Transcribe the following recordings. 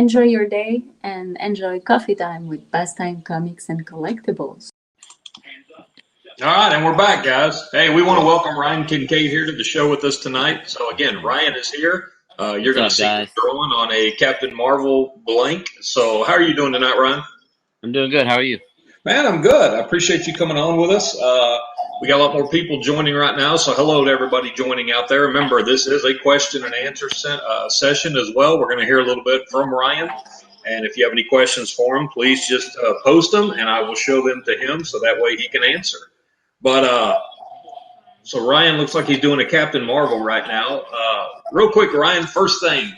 enjoy your day and enjoy coffee time with Pastime Comics and Collectibles. All right, and we're back, guys. Hey, we want to welcome Ryan Kincaid here to the show with us tonight. So again, Ryan is here. You're going to see him drawing on a Captain Marvel blank. So how are you doing tonight, Ryan? I'm doing good. How are you? Man, I'm good. I appreciate you coming on with us. We got a lot more people joining right now, so hello to everybody joining out there. Remember, this is a question and answer session as well. We're going to hear a little bit from Ryan, and if you have any questions for him, please just post them, and I will show them to him so that way he can answer. But so Ryan looks like he's doing a Captain Marvel right now. Real quick, Ryan, first thing,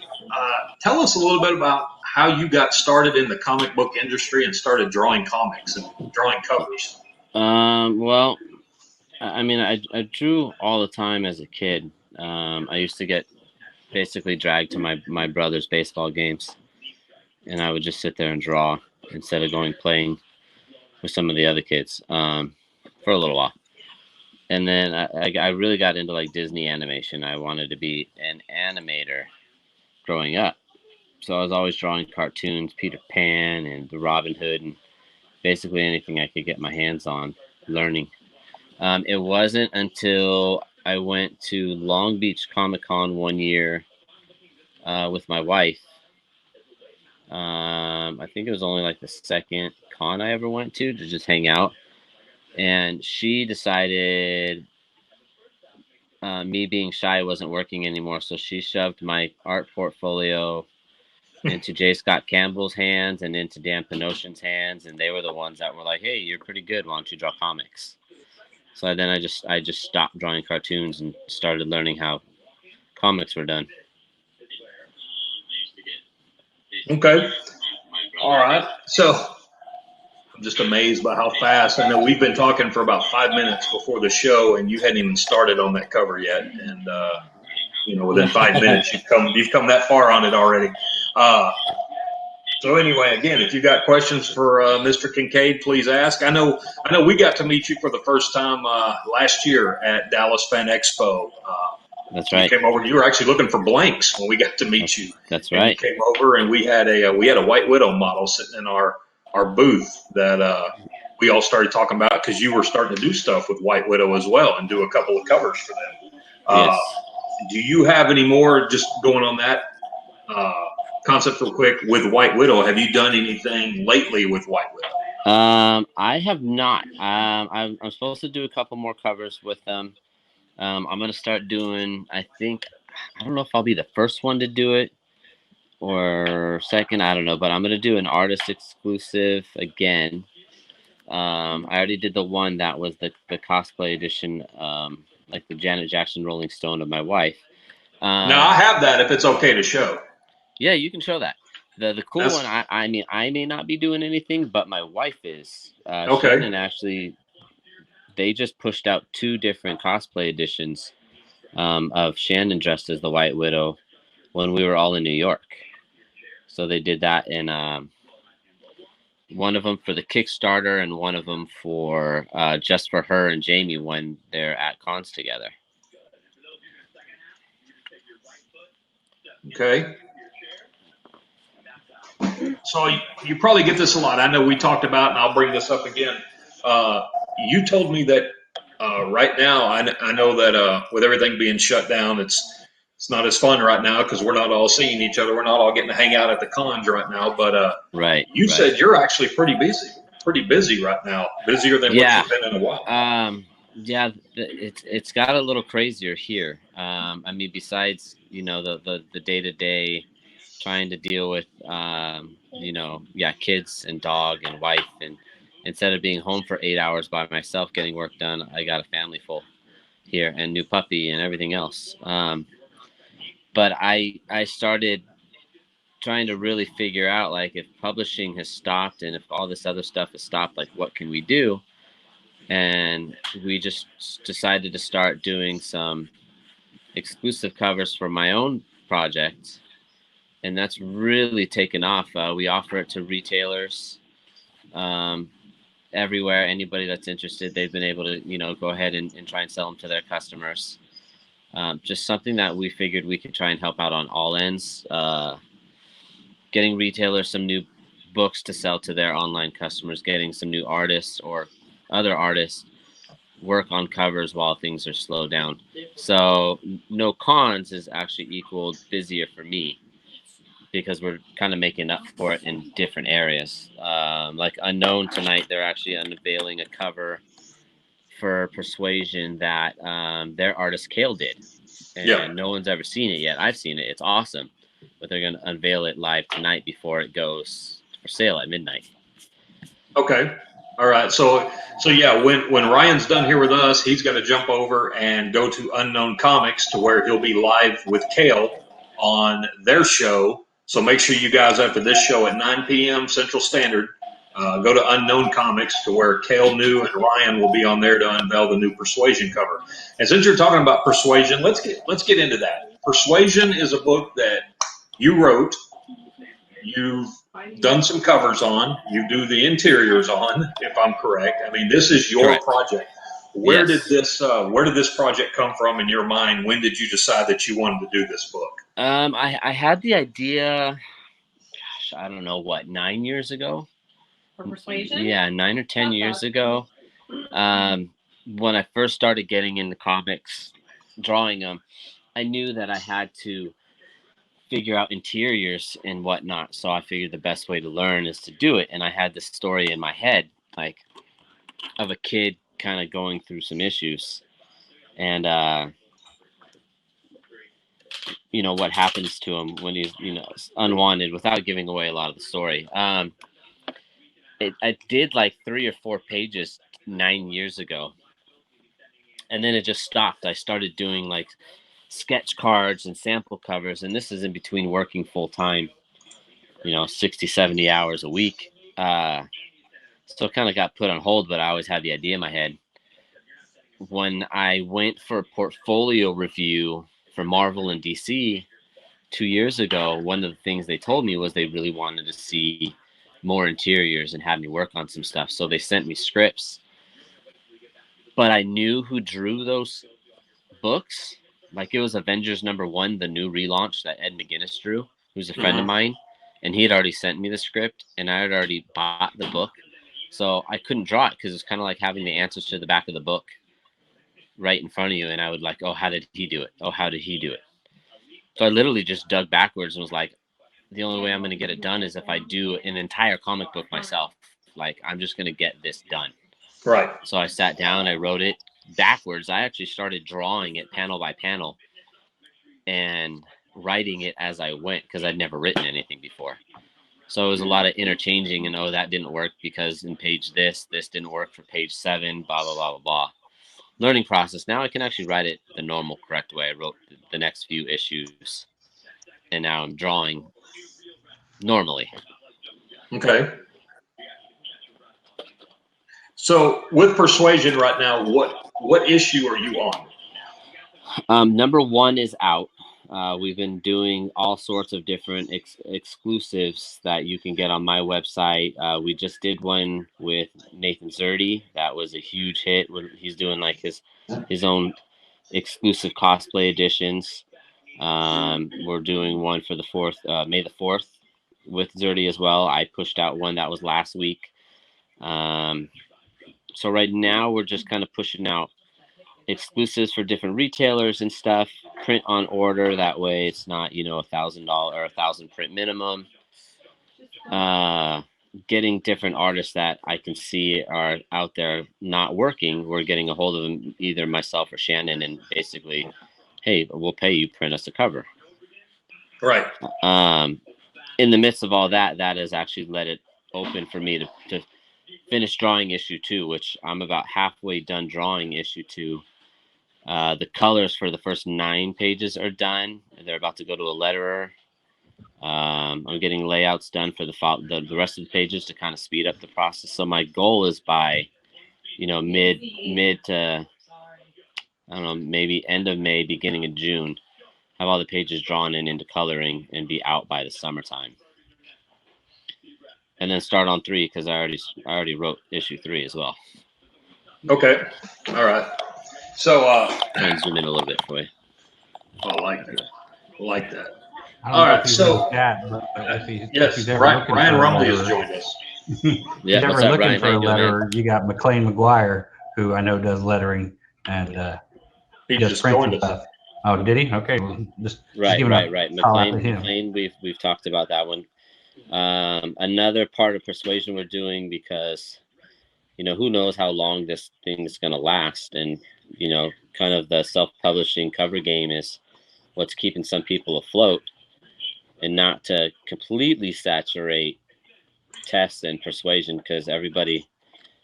tell us a little bit about how you got started in the comic book industry and started drawing comics and drawing covers. Well, I mean, I drew all the time as a kid. I used to get basically dragged to my brother's baseball games, and I would just sit there and draw instead of going playing with some of the other kids for a little while. And then I really got into like Disney animation. I wanted to be an animator growing up. So I was always drawing cartoons, Peter Pan and the Robin Hood, and basically anything I could get my hands on, learning. It wasn't until I went to Long Beach Comic Con one year with my wife. I think it was only like the second con I ever went to just hang out. And she decided me being shy wasn't working anymore. So she shoved my art portfolio into J. Scott Campbell's hands and into Dan Pinocchio's hands. And they were the ones that were like, hey, you're pretty good. Why don't you draw comics? So then I just stopped drawing cartoons and started learning how comics were done. Okay. All right. So I'm just amazed by how fast. I know we've been talking for about 5 minutes before the show, and you hadn't even started on that cover yet. And within 5 minutes, you've come that far on it already. So anyway, again, if you got questions for Mr. Kincaid, please ask. I know we got to meet you for the first time last year at Dallas Fan Expo. That's right. You came over. You were actually looking for blanks when we got to meet you. That's right. And you came over, and we had a White Widow model sitting in our booth that we all started talking about because you were starting to do stuff with White Widow as well and do a couple of covers for them. Yes. Do you have any more just going on that concept real quick with White Widow? Have you done anything lately with White Widow? I have not. I'm supposed to do a couple more covers with them. I'm going to start doing, I don't know if I'll be the first one to do it or second, I don't know, but I'm going to do an artist exclusive again. I already did the one that was the cosplay edition, like the Janet Jackson Rolling Stone of my wife. Now I have that if it's okay to show. Yeah, you can show that. The cool one, I mean, I may not be doing anything, but my wife is. Okay. Shannon actually, they just pushed out 2 different cosplay editions of Shannon dressed as the White Widow when we were all in New York. So they did that in one of them for the Kickstarter and one of them for just for her and Jamie when they're at cons together. Okay. So you probably get this a lot. I know we talked about, and I'll bring this up again. You told me that right now, I know that with everything being shut down, it's not as fun right now because we're not all seeing each other. We're not all getting to hang out at the cons right now. But right. You said you're actually pretty busy right now, busier than what you've been in a while. Yeah, it's got a little crazier here. I mean, besides the day-to-day trying to deal with kids and dog and wife, and instead of being home for 8 hours by myself getting work done, I got a family full here and new puppy and everything else. But I started trying to really figure out, like, if publishing has stopped and if all this other stuff has stopped, like, what can we do? And we just decided to start doing some exclusive covers for my own project. And that's really taken off. We offer it to retailers everywhere. Anybody that's interested, they've been able to, go ahead and try and sell them to their customers. Just something that we figured we could try and help out on all ends. getting retailers some new books to sell to their online customers, getting some new artists or other artists work on covers while things are slowed down. So no cons is actually equal busier for me because we're kind of making up for it in different areas. Like Unknown tonight, they're actually unveiling a cover for Persuasion that their artist Kale did, and Yeah. no one's ever seen it yet. I've seen it; it's awesome, but they're going to unveil it live tonight before it goes for sale at midnight. Okay. All right. So yeah, when Ryan's done here with us, he's got to jump over and go to Unknown Comics to where he'll be live with Kale on their show. So make sure you guys, after this show at 9 p.m. Central Standard, go to Unknown Comics to where Kale New and Ryan will be on there to unveil the new Persuasion cover. And since you're talking about Persuasion, let's get into that. Persuasion is a book that you wrote. You've done some covers on. You do the interiors on, if I'm correct. I mean, this is your Correct. project. Where did this project come from in your mind? When did you decide that you wanted to do this book? I had the idea, gosh, I don't know what, 9 years ago. For Persuasion? Yeah, 9 or 10 years ago. When I first started getting into comics, drawing them, I knew that I had to figure out interiors and whatnot. So I figured the best way to learn is to do it. And I had this story in my head, like of a kid kind of going through some issues, and what happens to him when he's unwanted, without giving away a lot of the story. I did like 3 or 4 pages 9 years ago, and then it just stopped. I started doing like sketch cards and sample covers, and this is in between working full time, 60, 70 hours a week. So it kind of got put on hold, but I always had the idea in my head. When I went for a portfolio review for Marvel and DC 2 years ago, one of the things they told me was they really wanted to see more interiors and have me work on some stuff. So they sent me scripts, but I knew who drew those books. Like it was Avengers #1, the new relaunch that Ed McGuinness drew, who's a friend of mine, and he had already sent me the script, and I had already bought the book, so I couldn't draw it because it's kind of like having the answers to the back of the book right in front of you, and I would like, oh, how did he do it? Oh, how did he do it? So I literally just dug backwards and was like, the only way I'm going to get it done is if I do an entire comic book myself. Like, I'm just going to get this done. Right. So I sat down, I wrote it backwards. I actually started drawing it panel by panel and writing it as I went because I'd never written anything before. So it was a lot of interchanging, and oh, that didn't work because in page this didn't work for page 7, blah, blah, blah, blah, blah. Learning process. Now I can actually write it the normal, correct way. I wrote the next few issues, and now I'm drawing normally. Okay. So with Persuasion right now, what issue are you on? #1 is out. We've been doing all sorts of different exclusives that you can get on my website. We just did one with Nathan Zerdy. That was a huge hit. He's doing like his own exclusive cosplay editions. We're doing one for the 4th, May the 4th, with Zerdy as well. I pushed out one that was last week. So right now we're just kind of pushing out exclusives for different retailers and stuff, print on order. That way it's not, $1,000 or $1,000 print minimum. Getting different artists that I can see are out there not working. We're getting a hold of them, either myself or Shannon, and basically, hey, we'll pay you, print us a cover. Right. In the midst of all that has actually let it open for me to finish drawing issue 2, which I'm about halfway done drawing issue 2. The colors for the first 9 pages are done. They're about to go to a letterer. I'm getting layouts done for the rest of the pages to kind of speed up the process. So my goal is by, mid to, I don't know, maybe end of May, beginning of June, have all the pages drawn in into coloring and be out by the summertime. And then start on 3 because I already wrote issue 3 as well. Okay. All right. So try and zoom in a little bit for you. I like that. I don't All know if right, he's in the so chat, but if he's yes, ever Ryan, looking Ryan for a Rumley has letterer, joined us. if he's Yeah, what's ever up, looking Ryan? How for you a doing, man? letterer, you got McLean McGuire, who I know does lettering and He does just prints joined and us. stuff. Oh, did he? Okay, well, just Right. giving a call out to him. McLean, we've talked about that one. Another part of persuasion we're doing because, who knows how long this thing is going to last, and kind of the self-publishing cover game is what's keeping some people afloat, and not to completely saturate Tess and persuasion, because everybody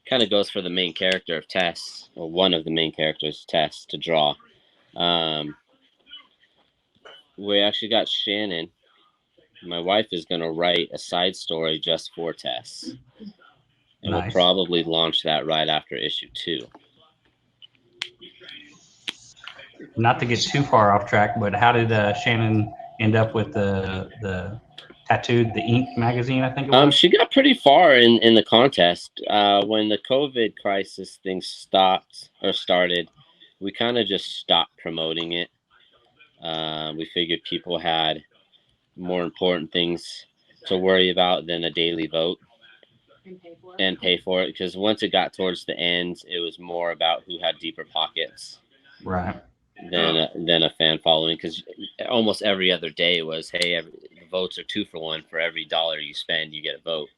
kind of goes for the main character of Tess, or one of the main characters, Tess, to draw. We actually got Shannon. My wife is going to write a side story just for Tess, and we'll Nice. probably launch that right after issue 2. Not to get too far off track, but how did Shannon end up with the tattooed the ink magazine? I think it was. She got pretty far in the contest. When the COVID crisis thing started, we kind of just stopped promoting it. We figured people had more important things to worry about than a daily vote and pay for it, because once it got towards the end, it was more about who had deeper pockets, Right. than a fan following, because almost every other day was, hey, the votes are 2 for 1. For every dollar you spend, you get a vote.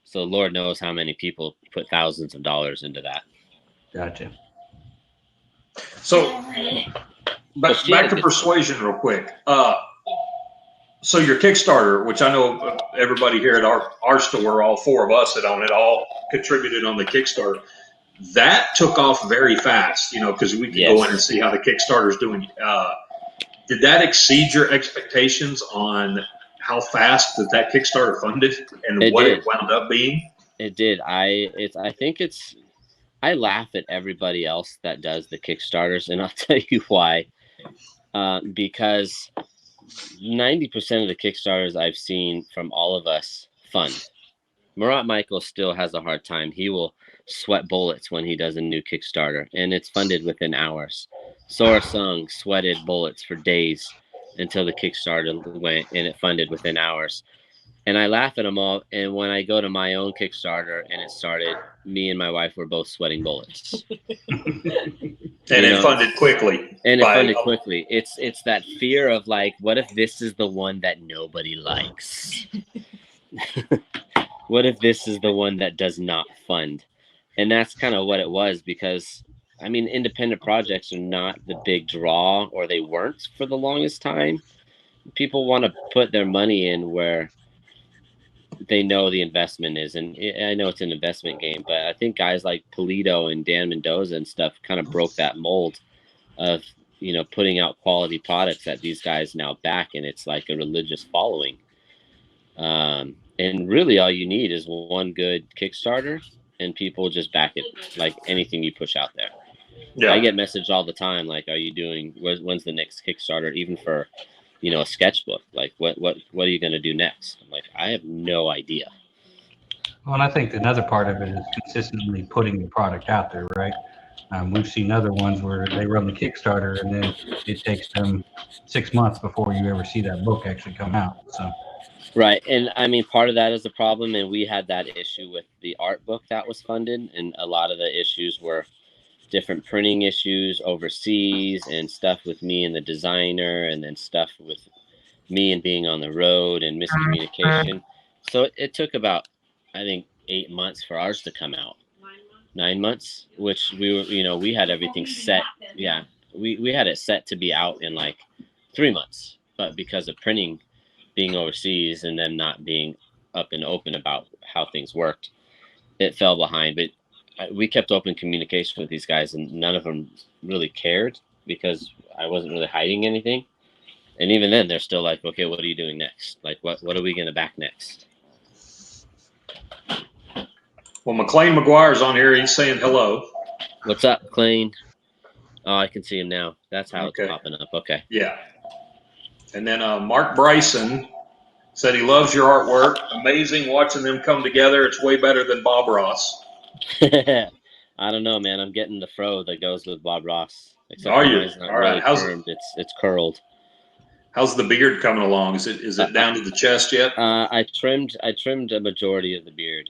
So Lord knows how many people put thousands of dollars into that. Gotcha. So back to persuasion real quick. So your Kickstarter, which I know everybody here at our store, all 4 of us that own it, all contributed on the Kickstarter. That took off very fast, because we could go in and see how the Kickstarter's doing. Did that exceed your expectations on how fast that Kickstarter funded and it wound up being? It did. I laugh at everybody else that does the Kickstarters, and I'll tell you why. Because 90% of the Kickstarters I've seen from all of us fund. Murat Michael still has a hard time. He will sweat bullets when he does a new Kickstarter, and it's funded within hours. Sora Sung sweated bullets for days until the Kickstarter went, and it funded within hours. And I laugh at them all. And when I go to my own Kickstarter and it started, me and my wife were both sweating bullets. And it funded quickly. It's that fear of like, what if this is the one that nobody likes? What if this is the one that does not fund? And that's kind of what it was, because I mean, independent projects are not the big draw, or they weren't for the longest time. People want to put their money in where they know the investment is, and I know it's an investment game, but I think guys like Polito and Dan Mendoza and stuff kind of broke that mold of putting out quality products that these guys now back, and it's like a religious following. And really all you need is one good Kickstarter, and people just back it like anything you push out there. I get messaged all the time like, are you doing, when's the next Kickstarter, even for a sketchbook? Like, what are you going to do next? I'm like, I have no idea. Well, and I think another part of it is consistently putting the product out there, right? We've seen other ones where they run the Kickstarter and then it takes them 6 months before you ever see that book actually come out. So. Right. And I mean, part of that is a problem. And we had that issue with the art book that was funded. And a lot of the issues were different printing issues overseas, and stuff with me and the designer, and then stuff with me and being on the road, and miscommunication. So it took about, I think, 8 months for ours to come out. 9 months, which we were, we had everything set. Yeah. We had it set to be out in like 3 months, but because of printing being overseas and then not being up and open about how things worked, it fell behind. But we kept open communication with these guys, and none of them really cared because I wasn't really hiding anything. And even then, they're still like, okay, what are you doing next? Like, what are we going to back next? Well, McLean McGuire's on here. He's saying hello. What's up, McLean? Oh, I can see him now. That's how it's popping up. Okay. Yeah. And then Mark Bryson said he loves your artwork. Amazing watching them come together. It's way better than Bob Ross. I don't know, man. I'm getting the fro that goes with Bob Ross. Are you? Mine's not really curved. It's curled. How's the beard coming along? Is it down to the chest yet? I trimmed a majority of the beard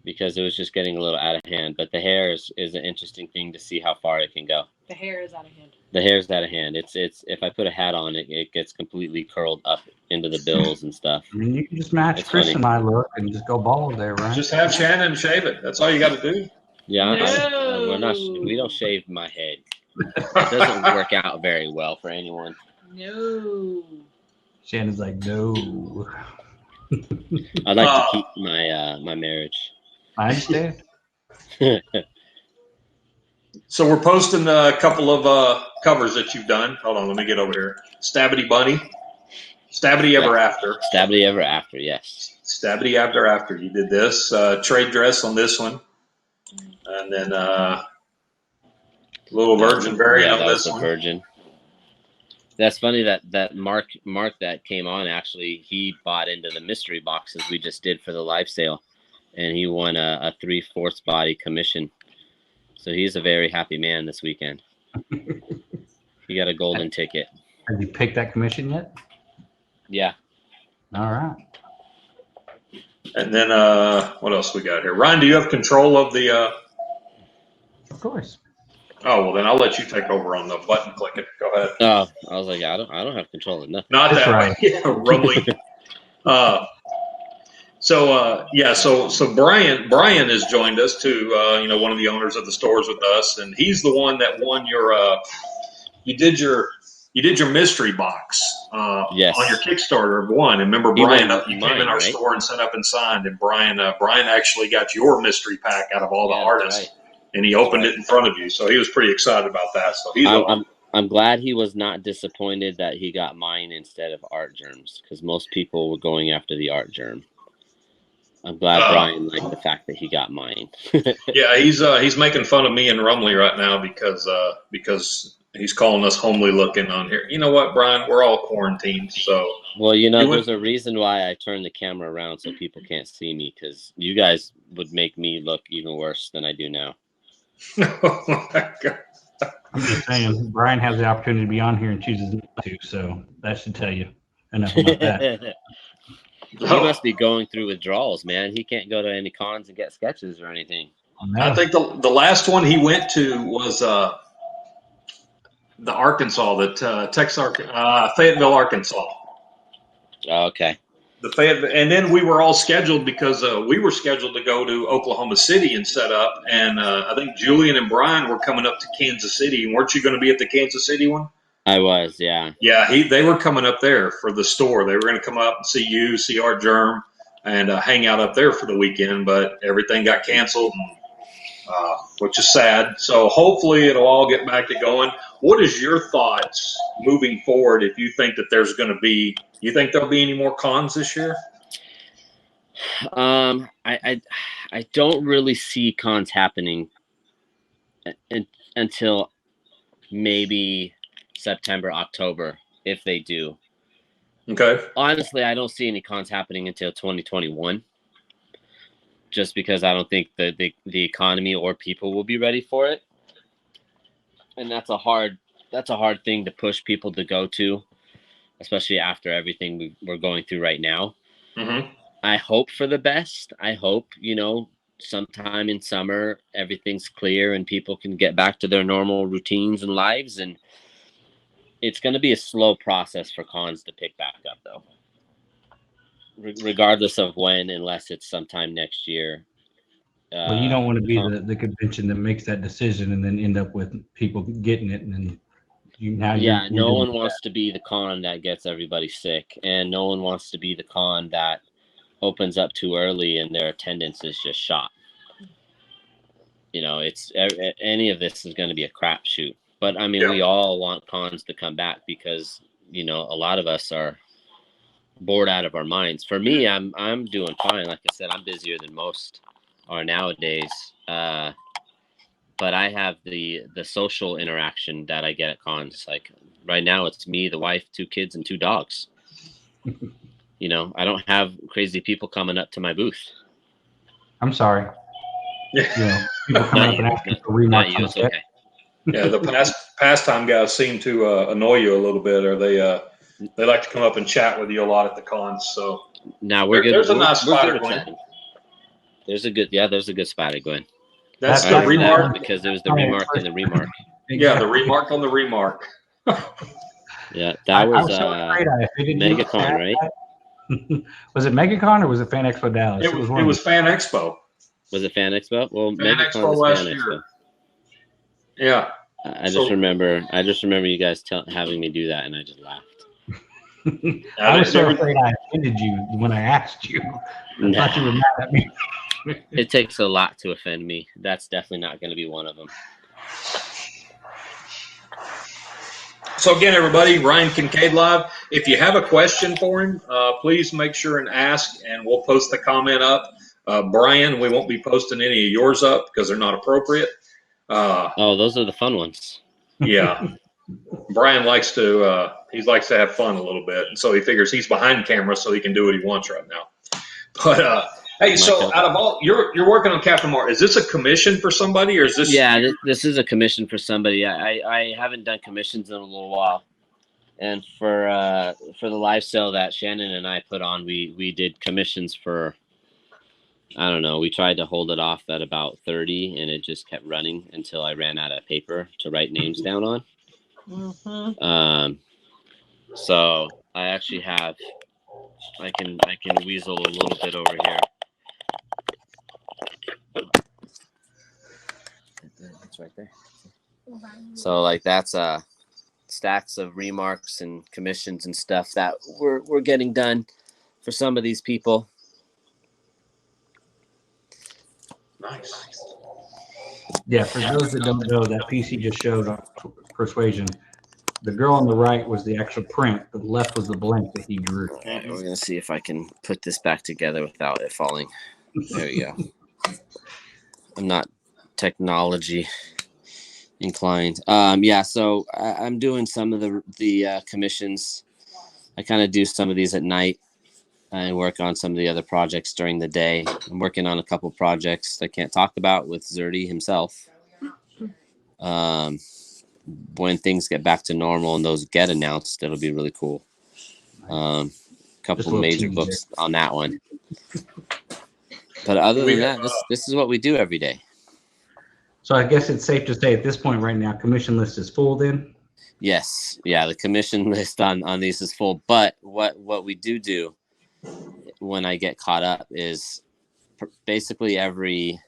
because it was just getting a little out of hand. But the hair is an interesting thing to see how far it can go. The hair is out of hand. The hair's out of hand. It's if I put a hat on it, it gets completely curled up into the bills and stuff. I mean, you can just match It's Chris funny. and my look and just go bald there, right? Just have Shannon shave it. That's all you got to do. Yeah, No. we don't shave my head. It doesn't work out very well for anyone. No. Shannon's like, no. I'd like to keep my marriage. I understand. So we're posting a couple of covers that you've done. Hold on, let me get over here. Stabbity Bunny. Stabbity Ever After. Stabbity Ever After, yes. Stabbity After. You did this. Trade dress on this one. And then little virgin variant on this one. Virgin. That's funny that Mark that came on, actually, he bought into the mystery boxes we just did for the live sale. And he won a 3/4 body commission. So he's a very happy man this weekend. He got a golden ticket. Have you picked that commission yet? Yeah. All right. And then what else we got here? Ryan, do you have control of the Of course. Oh, well then I'll let you take over on the button clicking. Go ahead. Oh, I was like, I don't have control of nothing. Not That's that right. way. Rumbly. So Brian has joined us too. One of the owners of the stores with us, and he's the one that won your. You did your mystery box Yes. on your Kickstarter of one. And remember, He Brian, won you mine, came in our right? store and set up and signed, and Brian actually got your mystery pack out of all the Yeah, artists, right. and he opened it in front of you. So he was pretty excited about that. So he's I'm glad he was not disappointed that he got mine instead of Art Germs, because most people were going after the Art Germ. I'm glad Brian liked the fact that he got mine. Yeah, he's making fun of me and Rumley right now because he's calling us homely looking on here. You know what, Brian? We're all quarantined, so. Well, there's a reason why I turned the camera around so people can't see me, because you guys would make me look even worse than I do now. Oh my God. I'm just saying, Brian has the opportunity to be on here and chooses not to, so that should tell you enough about that. He must be going through withdrawals, man. He can't go to any cons and get sketches or anything. I think the last one he went to was the Arkansas, Fayetteville, Arkansas. Oh, okay. The Fayetteville, and then we were all scheduled because we were scheduled to go to Oklahoma City and set up, and I think Julian and Brian were coming up to Kansas City. Weren't you going to be at the Kansas City one? I was, yeah. Yeah, they were coming up there for the store. They were going to come up and see you, see Art Germ, and hang out up there for the weekend, but everything got canceled, which is sad. So hopefully it'll all get back to going. What is your thoughts moving forward if you think that you think there'll be any more cons this year? I don't really see cons happening until maybe September, October, if they do. Okay. Honestly, I don't see any cons happening until 2021, just because I don't think the economy or people will be ready for it, and that's a hard thing to push people to go to, especially after everything we're going through right now. Mm-hmm. I hope for the best. I hope, sometime in summer everything's clear and people can get back to their normal routines and lives, and it's going to be a slow process for cons to pick back up, though, regardless of when, unless it's sometime next year. Well, you don't want to be the convention that makes that decision and then end up with people getting it, and then no one wants to be the con that gets everybody sick, and no one wants to be the con that opens up too early and their attendance is just shot. It's any of this is going to be a crapshoot. But I mean, we all want cons to come back because a lot of us are bored out of our minds. For me, I'm doing fine. Like I said, I'm busier than most are nowadays. But I have the social interaction that I get at cons. Like right now, it's me, the wife, 2 kids, and 2 dogs. I don't have crazy people coming up to my booth. I'm sorry. People coming up and asking for remarks on the set. Yeah, the pastime guys seem to annoy you a little bit. Are they? They like to come up and chat with you a lot at the cons. So Now we're good. There's a we're, nice we're spot good at with Glen. chatting. There's a good spot at Gwen. That's I the remember that remark. because there was the remark and the remark. Yeah, the remark on the remark. Yeah, I that was was so afraid I offended you. MegaCon, right? Was it MegaCon or was it Fan Expo Dallas? It was Fan Expo. Was it Fan Expo? Well, Fan MegaCon Expo was last Fan year. Expo. Yeah. I just remember you guys having me do that, and I just laughed. I was so afraid I offended you when I asked you. I thought you were mad at me. It takes a lot to offend me. That's definitely not going to be one of them. So again, everybody, Ryan Kincaid live. If you have a question for him, please make sure and ask, and we'll post the comment up. Brian, we won't be posting any of yours up because they're not appropriate. Those are the fun ones. Yeah. Brian likes to have fun a little bit, and so he figures he's behind camera so he can do what he wants right now. But hey, so out of all you're working on Captain Marvel, is this a commission for somebody or is this? Yeah, this is a commission for somebody. I haven't done commissions in a little while, and for the live sale that Shannon and I put on, we did commissions for. I don't know. We tried to hold it off at about 30, and it just kept running until I ran out of paper to write names down on. Mm-hmm. So I actually have. I can weasel a little bit over here. It's right there. So like that's stacks of remarks and commissions and stuff that we're getting done for some of these people. Nice. Yeah, for those that don't know, that piece he just showed on Persuasion, the girl on the right was the actual print, the left was the blank that he drew. All right, we're gonna see if I can put this back together without it falling. There you go. I'm not technology inclined. Yeah, so I'm doing some of the commissions. I kind of do some of these at night and work on some of the other projects during the day. I'm working on a couple projects I can't talk about with Zerdy himself. When things get back to normal and those get announced, it'll be really cool. Couple major books on that one. But other than that, this is what we do every day. So I guess it's safe to say at this point right now, commission list is full then? Yes. Yeah, the commission list on these is full. But what we do when I get caught up is basically every,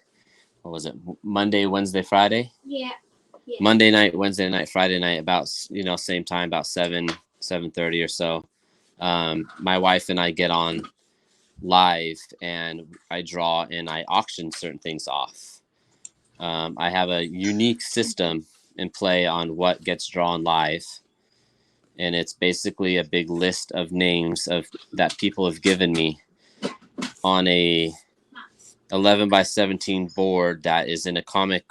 what was it, Monday, Wednesday, Friday? Yeah. Monday night, Wednesday night, Friday night, about same time, about 7:30 or so. My wife and I get on live and I draw and I auction certain things off. I have a unique system in play on what gets drawn live, and it's basically a big list of names that people have given me on a 11x17 board that is in a comic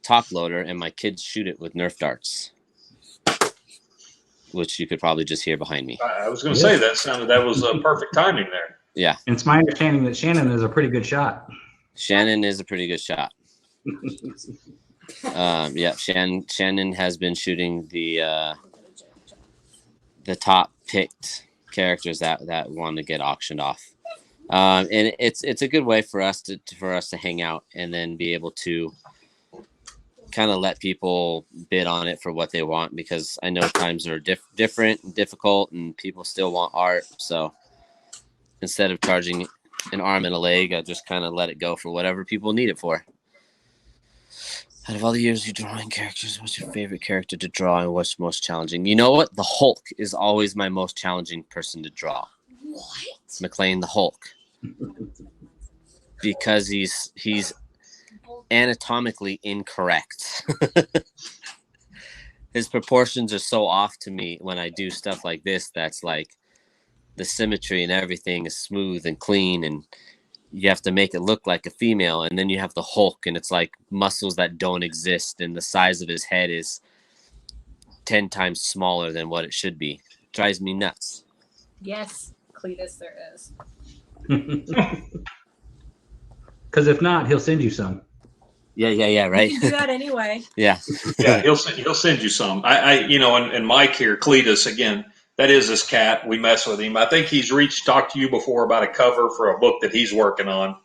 top loader, and my kids shoot it with Nerf darts, which you could probably just hear behind me. I was going to say that was perfect timing there. Yeah. And it's my understanding that Shannon is a pretty good shot. Shannon is a pretty good shot. Yeah, Shannon has been shooting the top picked characters that want to get auctioned off. And it's a good way for us to hang out and then be able to kind of let people bid on it for what they want, because I know times are different and difficult and people still want art. So instead of charging an arm and a leg, I just kind of let it go for whatever people need it for. Out of all the years you're drawing characters, what's your favorite character to draw and what's most challenging? You know what? The Hulk is always my most challenging person to draw. What? McLean the Hulk. Because he's anatomically incorrect. His proportions are so off to me when I do stuff like this. That's like the symmetry and everything is smooth and clean, and you have to make it look like a female. And then you have the Hulk, and it's like muscles that don't exist, and the size of his head is 10 times smaller than what it should be. It drives me nuts. Yes, Cletus, there is. Because if not, he'll send you some. Yeah, right. You can do that anyway. Yeah. Yeah, he'll send you some. I and Mike here, Cletus, again, That is his cat. We mess with him. I think he's talked to you before about a cover for a book that he's working on.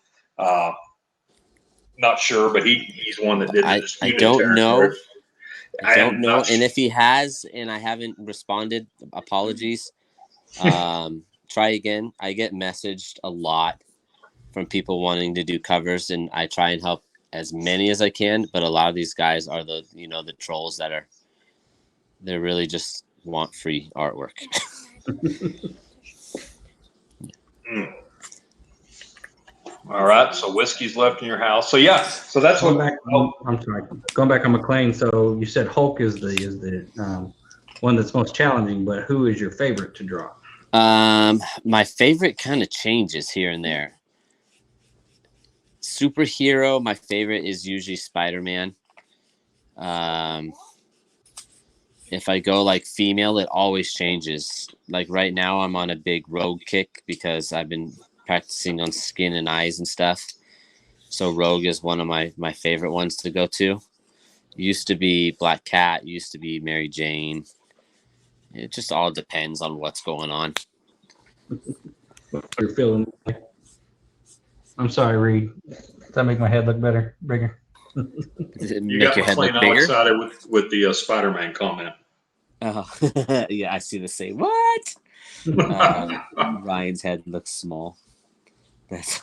Not sure, but he's one that did the I disputed don't know. territory. I don't know. Not and if he has and I haven't responded, apologies. Try again. I get messaged a lot from people wanting to do covers, and I try and help as many as I can. But a lot of these guys are the trolls that they really just want free artwork. Mm. All right, so whiskey's left in your house. So yeah, so that's Going what. back, I'm sorry. Going back on McLean. So you said Hulk is the one that's most challenging, but who is your favorite to draw? My favorite kind of changes here and there. Superhero, my favorite is usually Spider-Man. If I go like female, it always changes. Like right now, I'm on a big Rogue kick because I've been practicing on skin and eyes and stuff. So Rogue is one of my favorite ones to go to. Used to be Black Cat, used to be Mary Jane. It just all depends on what's going on. You're feeling. I'm sorry, Reed. Does that make my head look bigger? You Make got your head look McLean all bigger. excited with the Spider-Man comment. Oh, yeah, I see the same. What? Ryan's head looks small. That's.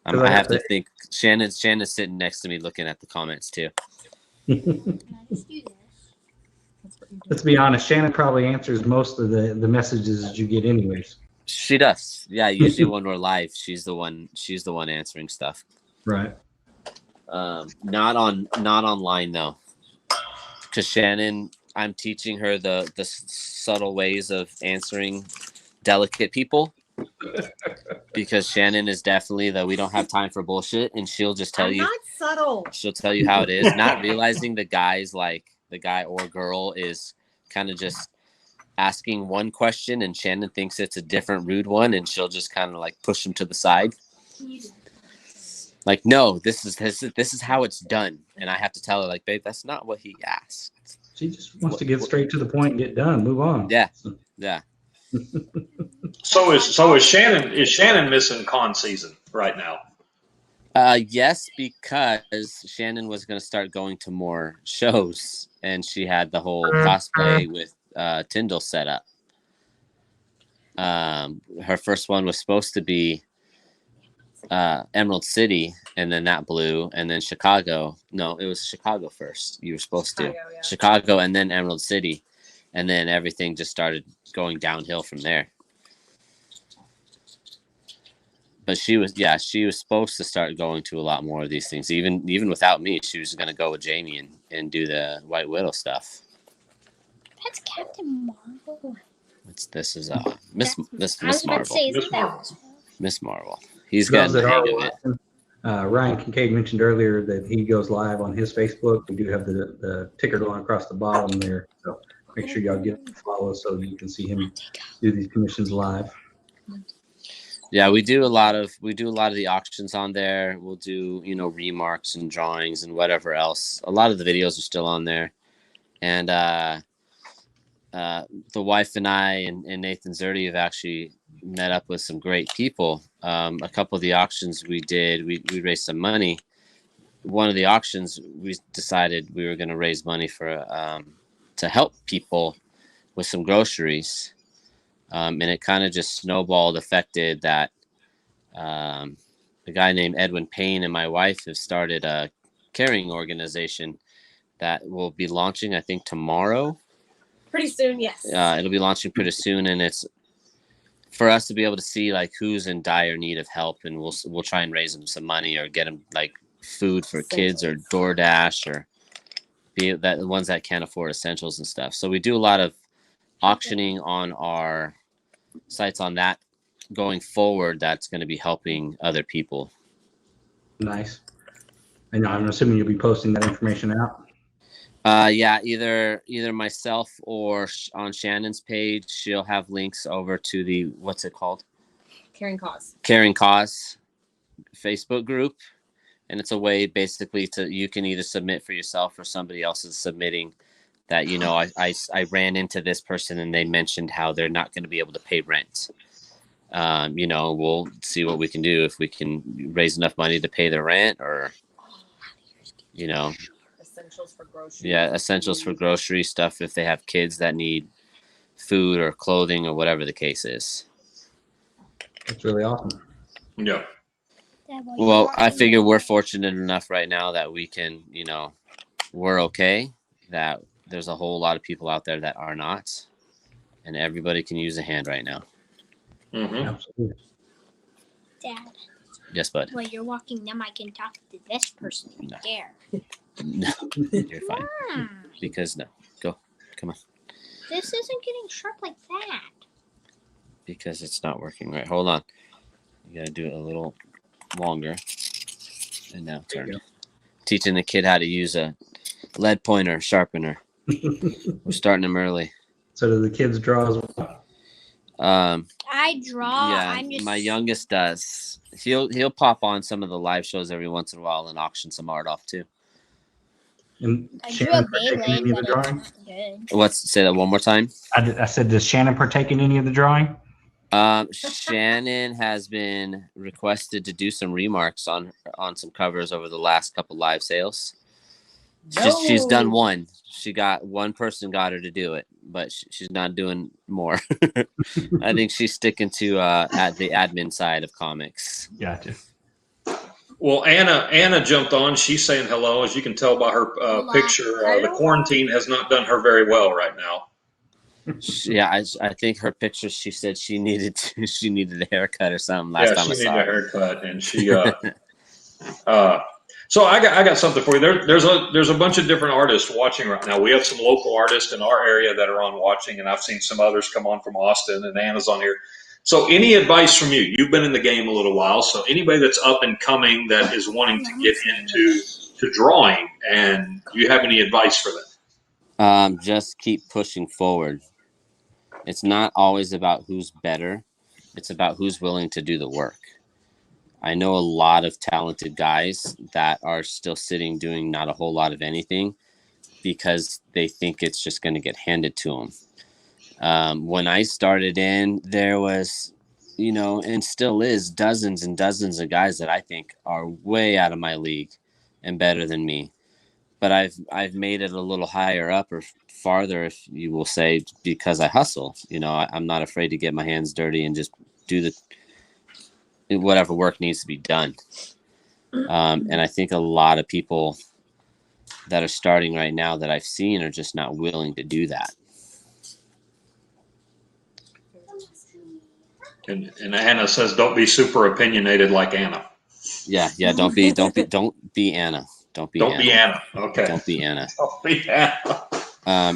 I have to think. Shannon's sitting next to me, looking at the comments too. Let's be honest. Shannon probably answers most of the messages that you get, anyways. She does. Yeah, usually when we're live, she's the one answering stuff. Right. Not online though, because Shannon, I'm teaching her the subtle ways of answering delicate people. Because Shannon is definitely we don't have time for bullshit, and she'll just tell you. Not subtle. She'll tell you how it is, not realizing the guy or girl is kind of just asking one question, and Shannon thinks it's a different rude one, and she'll just kind of like push him to the side. Like, no, this is how it's done, and I have to tell her, like, babe, that's not what he asked. She just wants to get straight to the point and get done, move on. Yeah. So is Shannon missing con season right now? Yes, because Shannon was going to start going to more shows, and she had the whole cosplay with Tyndall set up. Her first one was supposed to be Emerald City, and then that blew, and then Chicago. No, it was Chicago first. You were supposed to Chicago, and then Emerald City, and then everything just started going downhill from there. But she was supposed to start going to a lot more of these things. Even without me, she was going to go with Jamie and do the White Widow stuff. That's Captain Marvel. This is Miss Marvel. Miss Marvel. He's Those got the that are hang of it. watching, Ryan Kincaid mentioned earlier that he goes live on his Facebook. We do have the ticker going across the bottom there, so make sure y'all get a follow so you can see him do these commissions live. Yeah, we do a lot of the auctions on there. We'll do remarks and drawings and whatever else. A lot of the videos are still on there, and the wife and I and Nathan Zerdy have actually met up with some great people. A couple of the auctions we did, we raised some money. One of the auctions, we decided we were going to raise money for to help people with some groceries. And it kind of just snowballed, affected that a guy named Edwin Payne and my wife have started a carrying organization that will be launching, I think, tomorrow. Pretty soon, yes. It'll be launching pretty soon, and it's for us to be able to see like who's in dire need of help, and we'll try and raise them some money or get them like food for kids or DoorDash or be that the ones that can't afford essentials and stuff. So we do a lot of auctioning on our sites on that going forward. That's going to be helping other people. Nice. And I'm assuming you'll be posting that information out. Yeah, either myself or on Shannon's page, she'll have links over to the what's it called? Caring Cause Facebook group, and it's a way basically you can either submit for yourself or somebody else is submitting that, you know, I ran into this person and they mentioned how they're not going to be able to pay rent. You know, we'll see what we can do if we can raise enough money to pay the rent, or, you know, Essentials for groceries. yeah, essentials for grocery stuff if they have kids that need food or clothing or whatever the case is. That's really awesome. Yeah. Dad, while you're Well, I walking figure them- we're fortunate enough right now that we can, you know, we're okay, that there's a whole lot of people out there that are not, and everybody can use a hand right now. Mm-hmm. Absolutely. Dad, Yes, bud. while you're walking them, I can talk to this person right No. there. No, you're fine. Hmm. Because no, go, come on. This isn't getting sharp like that. Because it's not working right. Hold on. You gotta do it a little longer. And now There you turn. Teaching the kid how to use a lead pointer sharpener. We're starting them early. So do the kids draw as well? I draw. Yeah, I'm just my youngest does. He'll pop on some of the live shows every once in a while and auction some art off too. And I drew a Shannon partake in Beyblade, any of but the drawing? it's not good. Let's say that one more time. I said, does Shannon partake in any of the drawing? Shannon has been requested to do some remarks on some covers over the last couple live sales. She's done one. One person got her to do it, but she's not doing more. I think she's sticking to at the admin side of comics. Gotcha. Well, Anna jumped on. She's saying hello. As you can tell by her picture, the quarantine has not done her very well right now. Yeah, I think her picture. She said she needed a haircut or something last time I she saw needed a her. haircut, and she. So I got something for you. There's a bunch of different artists watching right now. We have some local artists in our area that are on watching, and I've seen some others come on from Austin, and Anna's on here. So any advice from you? You've been in the game a little while, so anybody that's up and coming that is wanting to get into drawing, and do you have any advice for them? Just keep pushing forward. It's not always about who's better. It's about who's willing to do the work. I know a lot of talented guys that are still sitting doing not a whole lot of anything because they think it's just going to get handed to them. When I started in, there was, you know, and still is dozens and dozens of guys that I think are way out of my league and better than me. But I've made it a little higher up or farther, if you will say, because I hustle. You know, I'm not afraid to get my hands dirty and just do whatever work needs to be done. And I think a lot of people that are starting right now that I've seen are just not willing to do that. And Anna says, "Don't be super opinionated like Anna." Yeah. Don't be Anna. Don't be Anna. Okay. Don't be Anna. Don't be Anna.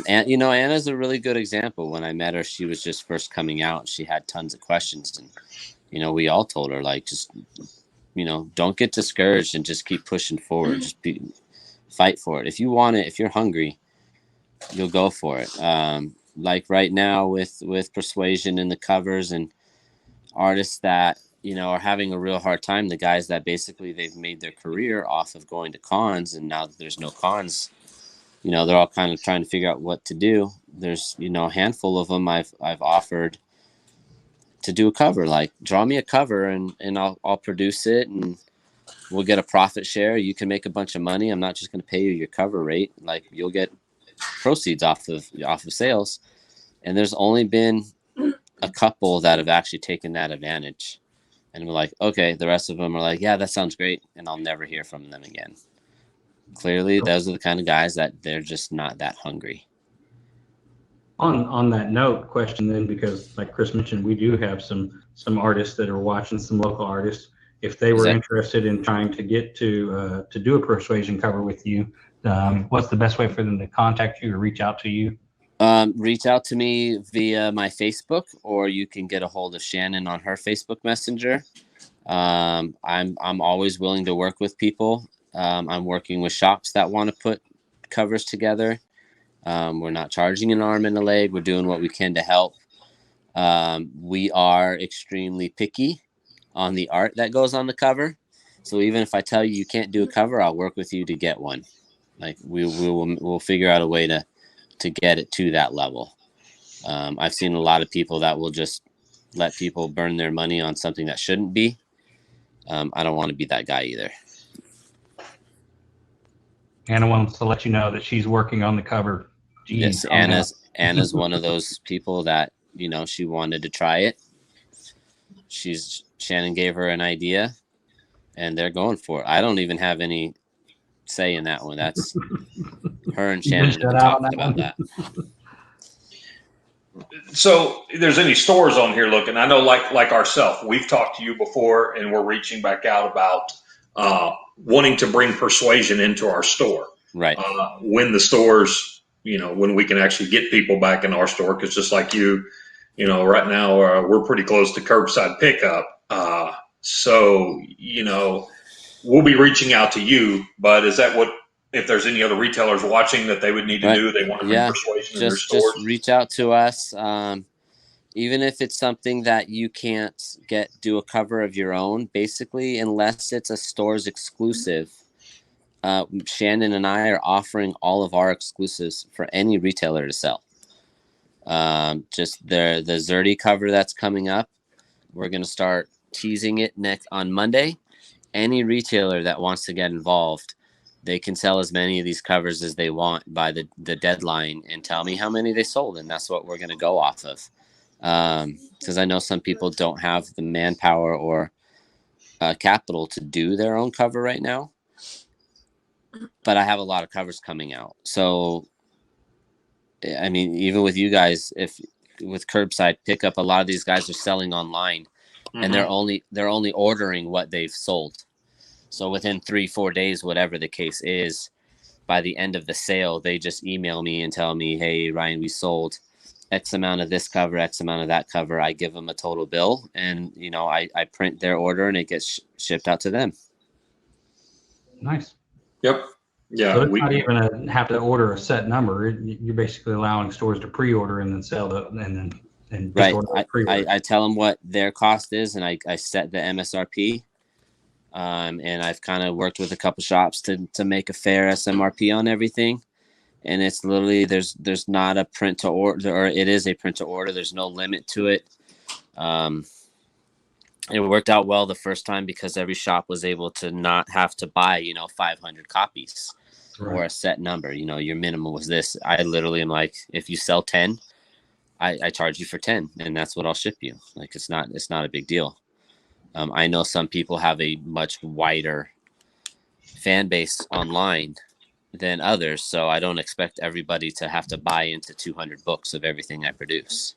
And you know, Anna's a really good example. When I met her, she was just first coming out. She had tons of questions, and you know, we all told her, like, just, you know, don't get discouraged and just keep pushing forward. Just fight for it. If you want it, if you're hungry, you'll go for it. Like right now with Persuasion and the covers and artists that, you know, are having a real hard time. The guys that basically they've made their career off of going to cons, and now that there's no cons, you know, they're all kind of trying to figure out what to do. There's, you know, a handful of them I've offered to do a cover, like draw me a cover and I'll produce it and we'll get a profit share. You can make a bunch of money. I'm not just going to pay you your cover rate. Like, you'll get proceeds off of sales. And there's only been a couple that have actually taken that advantage. And we're like, okay, the rest of them are like, yeah, that sounds great. And I'll never hear from them again. Clearly, those are the kind of guys that they're just not that hungry. On that note, question then, because like Chris mentioned, we do have some artists that are watching, some local artists. If they were interested in trying to get to do a Persuasion cover with you, what's the best way for them to contact you or reach out to you? Reach out to me via my Facebook, or you can get a hold of Shannon on her Facebook Messenger. I'm always willing to work with people. I'm working with shops that want to put covers together. We're not charging an arm and a leg. We're doing what we can to help. We are extremely picky on the art that goes on the cover. So even if I tell you can't do a cover, I'll work with you to get one. Like we'll figure out a way to get it to that level. I've seen a lot of people that will just let people burn their money on something that shouldn't be. I don't want to be that guy either. Anna wants to let you know that she's working on the cover. Yes, Anna's one of those people that, you know, she wanted to try it. Shannon gave her an idea, and they're going for it. I don't even have any say in that one. That's her and Shannon have been talking about that. So if there's any stores on here looking, I know like ourselves, we've talked to you before, and we're reaching back out about wanting to bring persuasion into our store. Right. When the stores, you know, when we can actually get people back in our store, because just like you know, right now we're pretty close to curbside pickup. So, you know, we'll be reaching out to you, but is that what, if there's any other retailers watching that they would need to do, they want to bring persuasion in their stores? Just reach out to us. Even if it's something that you can't do a cover of your own, basically, unless it's a store's exclusive. Shannon and I are offering all of our exclusives for any retailer to sell. Just the Zerty cover that's coming up, we're going to start teasing it on Monday. Any retailer that wants to get involved, they can sell as many of these covers as they want by the deadline and tell me how many they sold, and that's what we're going to go off of. Because I know some people don't have the manpower or capital to do their own cover right now, but I have a lot of covers coming out. So, I mean, even with you guys, with curbside pickup, a lot of these guys are selling online, and they're only ordering what they've sold. So within 3-4 days, whatever the case is, by the end of the sale, they just email me and tell me, hey, Ryan, we sold X amount of this cover, X amount of that cover. I give them a total bill, and, you know, I print their order, and it gets shipped out to them. Nice. Yep. Yeah. So it's not even have to order a set number. You're basically allowing stores to pre-order and then sell right. I tell them what their cost is, and I set the MSRP. And I've kind of worked with a couple shops to make a fair SMRP on everything. And it's literally, there's not a print to order, or it is a print to order. There's no limit to it. It worked out well the first time because every shop was able to not have to buy, 500 copies or a set number. Your minimum was this. I literally am like, if you sell 10, I charge you for 10, and that's what I'll ship you. Like, it's not a big deal. I know some people have a much wider fan base online than others, so I don't expect everybody to have to buy into 200 books of everything I produce.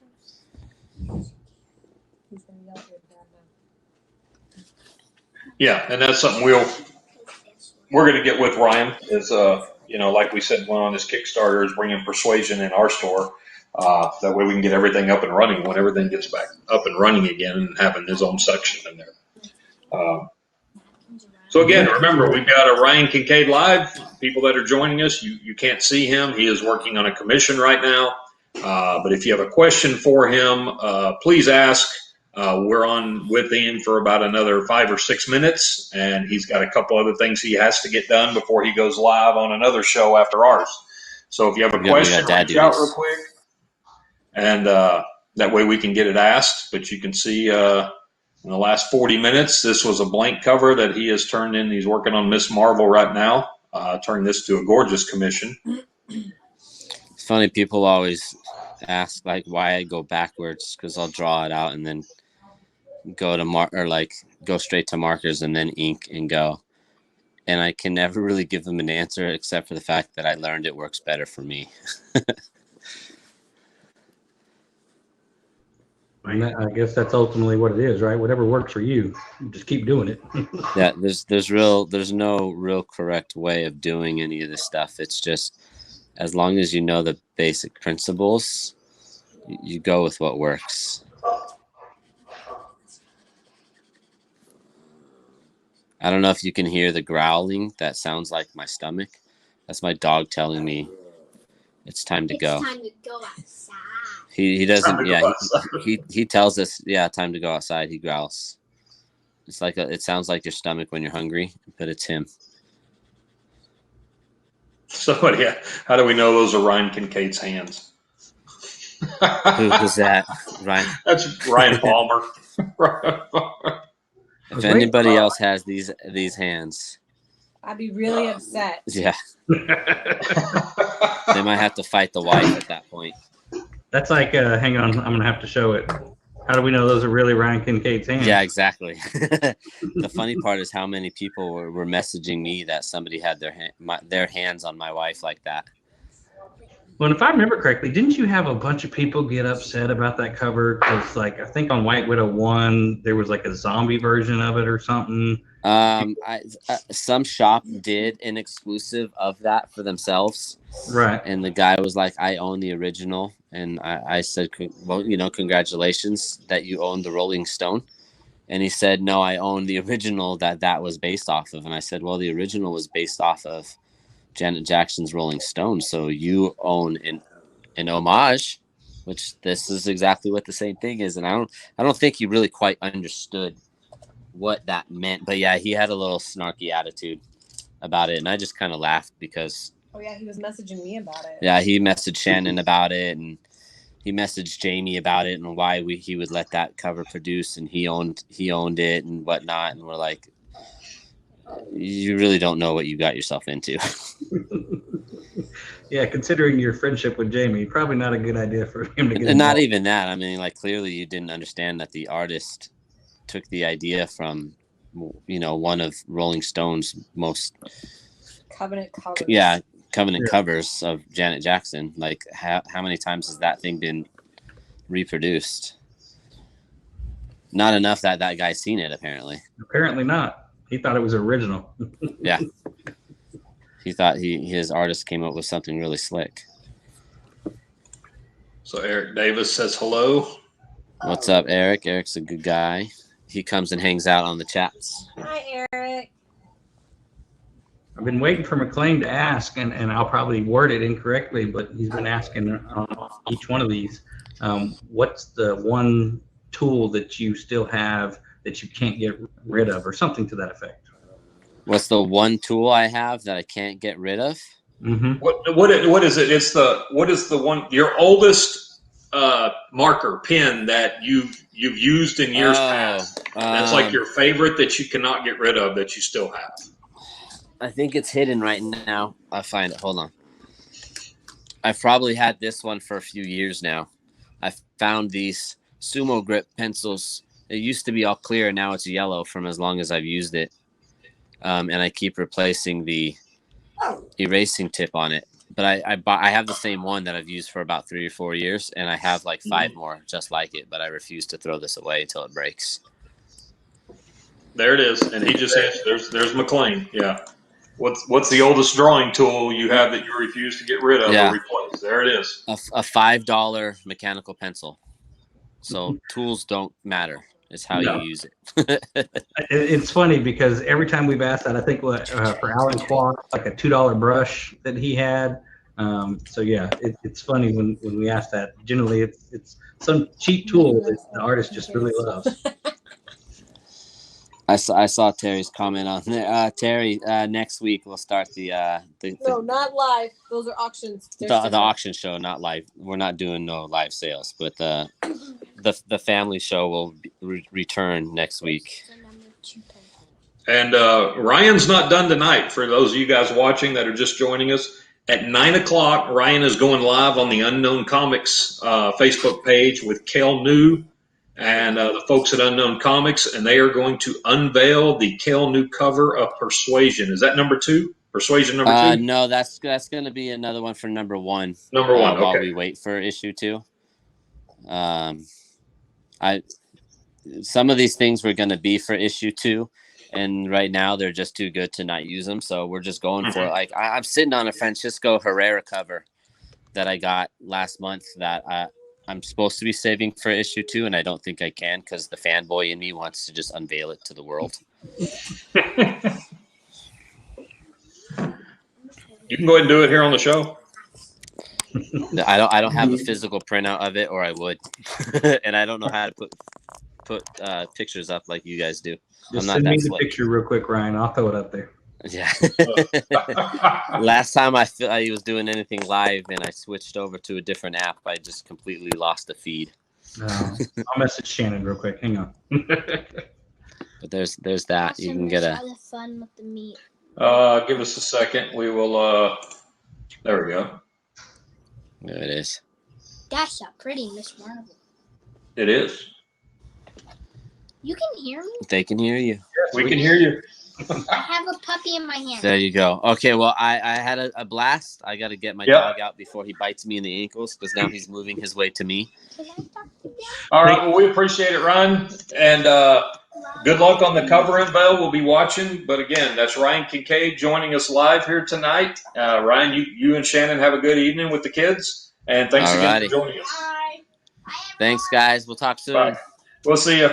Yeah, and that's something we're going to get with Ryan. Is like we said, one on this Kickstarter is bringing persuasion in our store. That way we can get everything up and running when everything gets back up and running again, and having his own section in there. So again, remember, we've got a Ryan Kincaid live. People that are joining us, you can't see him. He is working on a commission right now. But if you have a question for him, please ask. We're on with him for about another 5 or 6 minutes, and he's got a couple other things he has to get done before he goes live on another show after ours. So if you have a question, reach out real quick. And that way we can get it asked. But you can see in the last 40 minutes, this was a blank cover that he has turned in. He's working on Miss Marvel right now, turning this to a gorgeous commission. It's funny, people always ask like why I go backwards, because I'll draw it out and then go to go straight to markers and then ink and go. And I can never really give them an answer except for the fact that I learned it works better for me. I guess that's ultimately what it is, right? Whatever works for you, just keep doing it. Yeah, there's no real correct way of doing any of this stuff. It's just, as long as you know the basic principles, you go with what works. I don't know if you can hear the growling. That sounds like my stomach. That's my dog telling me it's time to go. It's time to go outside. He doesn't. Yeah, he tells us, yeah, time to go outside. He growls. It's like it sounds like your stomach when you're hungry, but it's him. Somebody, how do we know those are Ryan Kincaid's hands? Who's that, Ryan? That's Ryan Palmer. If anybody else has these hands, I'd be really upset. yeah, they might have to fight the wife at that point. That's like, hang on, I'm gonna have to show it. How do we know those are really Ryan Kincaid's hands? Yeah, exactly. The funny part is how many people were messaging me that somebody had their hands on my wife like that. Well, if I remember correctly, didn't you have a bunch of people get upset about that cover? Because, like, I think on White Widow 1, there was like a zombie version of it or something. Some shop did an exclusive of that for themselves. Right. And the guy was like, I own the original. And I said, well, congratulations that you own the Rolling Stone. And he said, no, I own the original that was based off of. And I said, well, the original was based off of Janet Jackson's Rolling Stone. So you own an homage, which this is exactly what the same thing is. And I don't think he really quite understood what that meant. But yeah, he had a little snarky attitude about it. And I just kind of laughed because... Oh, yeah, he was messaging me about it. Yeah, he messaged Shannon about it, and he messaged Jamie about it and why he would let that cover produce, and he owned it and whatnot. And we're like, you really don't know what you got yourself into. Yeah, considering your friendship with Jamie, probably not a good idea for him to get involved. Not even that. I mean, like, clearly you didn't understand that the artist took the idea from, one of Rolling Stone's most Covenant covers. Yeah, Covenant covers of Janet Jackson. Like, how many times has that thing been reproduced? Not enough that guy's seen it, apparently. Apparently not. He thought it was original. Yeah. He thought his artist came up with something really slick. So Eric Davis says hello. What's up, Eric? Eric's a good guy. He comes and hangs out on the chats. Hi, Eric. I've been waiting for McLean to ask, and I'll probably word it incorrectly, but he's been asking on each one of these, what's the one tool that you still have that you can't get rid of, or something to that effect? What's the one tool I have that I can't get rid of? Mm-hmm. What is it? What is the one, your oldest marker pen that you've used in years past? That's like your favorite that you cannot get rid of that you still have. I think it's hidden right now. I'll find it. Hold on. I've probably had this one for a few years now. I found these Sumo Grip pencils. It used to be all clear. Now it's yellow from as long as I've used it. And I keep replacing the erasing tip on it. But I have the same one that I've used for about 3 or 4 years. And I have like 5 more just like it. But I refuse to throw this away until it breaks. There it is. And he just answered. There's McLean. Yeah. What's the oldest drawing tool you have that you refuse to get rid of or replace? There it is. A $5 mechanical pencil. So tools don't matter. It's how you use it. It's funny because every time we've asked that, I think for Alan Clark, like a $2 brush that he had. So yeah, it's funny when we ask that. Generally, it's some cheap tool that the artist just really loves. I saw Terry's comment on there. Terry, next week we'll start the No, not live. Those are auctions. the auction show, not live. We're not doing no live sales, but the family show will return next week. And Ryan's not done tonight. For those of you guys watching that are just joining us, at 9:00, Ryan is going live on the Unknown Comics Facebook page with Kel New and the folks at Unknown Comics, and they are going to unveil the Kel New cover of Persuasion. Is that number 2? Persuasion number 2? No, that's going to be another one for number 1. Number 1, okay. While we wait for issue 2. Some of these things were going to be for issue 2, and right now they're just too good to not use them. So we're just going for it. Like I'm sitting on a Francisco Herrera cover that I got last month that I'm supposed to be saving for issue 2, and I don't think I can because the fanboy in me wants to just unveil it to the world. You can go ahead and do it here on the show. I don't have a physical printout of it, or I would, and I don't know how to put pictures up like you guys do. Just send me the picture real quick, Ryan. I'll throw it up there. Yeah. Last time I was doing anything live and I switched over to a different app, I just completely lost the feed. I'll message Shannon real quick. Hang on. But there's that. You can get a. the fun with the meat. Give us a second. We will. There we go. There it is. That's a pretty Miss Marvel. It is. You can hear me? They can hear you. Yes, we can hear you. I have a puppy in my hand. There you go. Okay, well, I had a blast. I got to get my dog out before he bites me in the ankles because now he's moving his way to me. Can I talk to you? All right. Well, we appreciate it, Ryan. And good luck on the cover unveil. We'll be watching. But again, that's Ryan Kincaid joining us live here tonight. Ryan, you and Shannon have a good evening with the kids. And thanks again for joining us. Bye. Thanks, guys. We'll talk soon. Bye. We'll see you.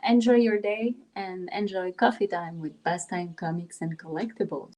Enjoy your day and enjoy coffee time with Pastime Comics and Collectibles.